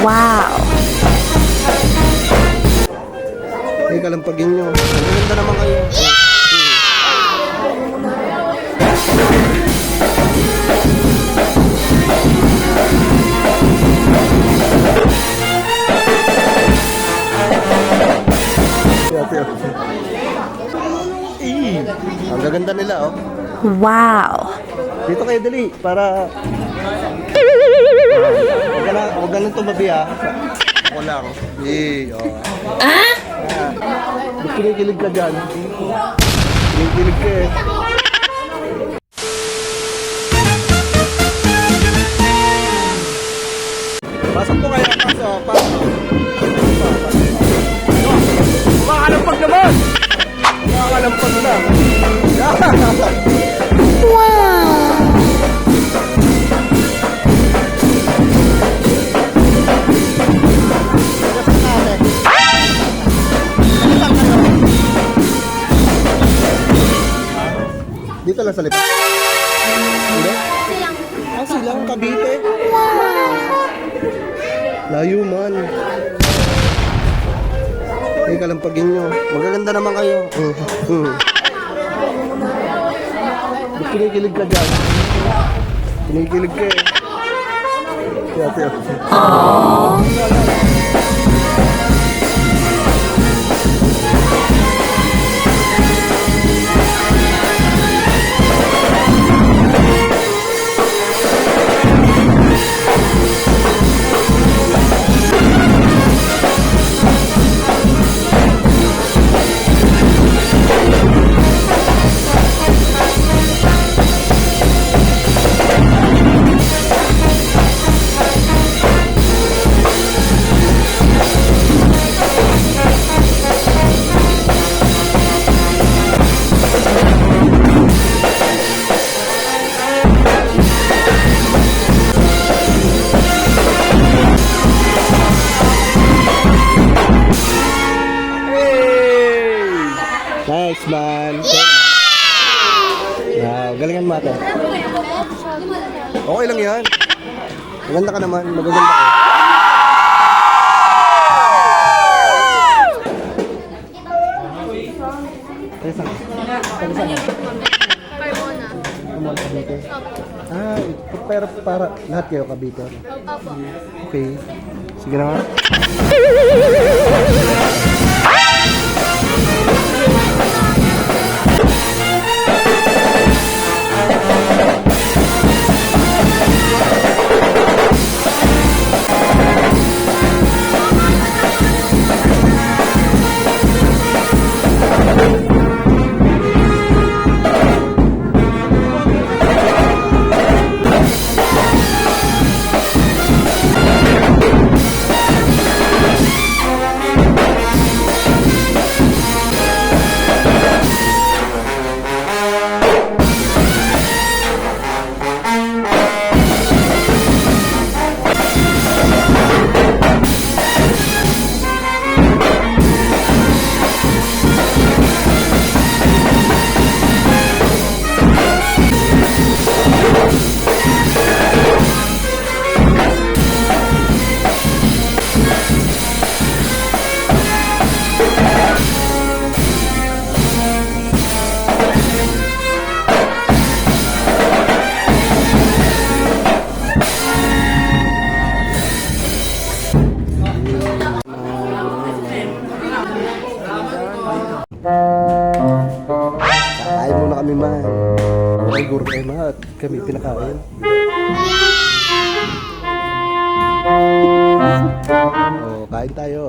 Wow! Ay, kalampagin nyo. Ang ganda naman kayo. Ang gaganda nila, oh. Wow! Dito kayo dali, para... Huwag ka nang tumabi, ha. Ako lang. Oh. Ah? Kinikilig ka dyan. Kinikilig ka eh. Pasok po kayo. Pasok. Makakalampag naman! Makakalampag na. Dito lang sa lipat. Hindi? Silang Cavite. Layo man. Ay, kalampagin nyo. Magaganda naman kayo. Kinikilig ka dyan. Kinikilig ka eh. Tiyo. Nice man. Wow, galingan mo ate. Okay lang yan. Maganda ka naman, magaganda ka. Pero para lahat kayo Cavite. Okay. Sige na nga. Kain muna kami man. Siguro kayo lahat. Kami pinakain. Oh, kain tayo.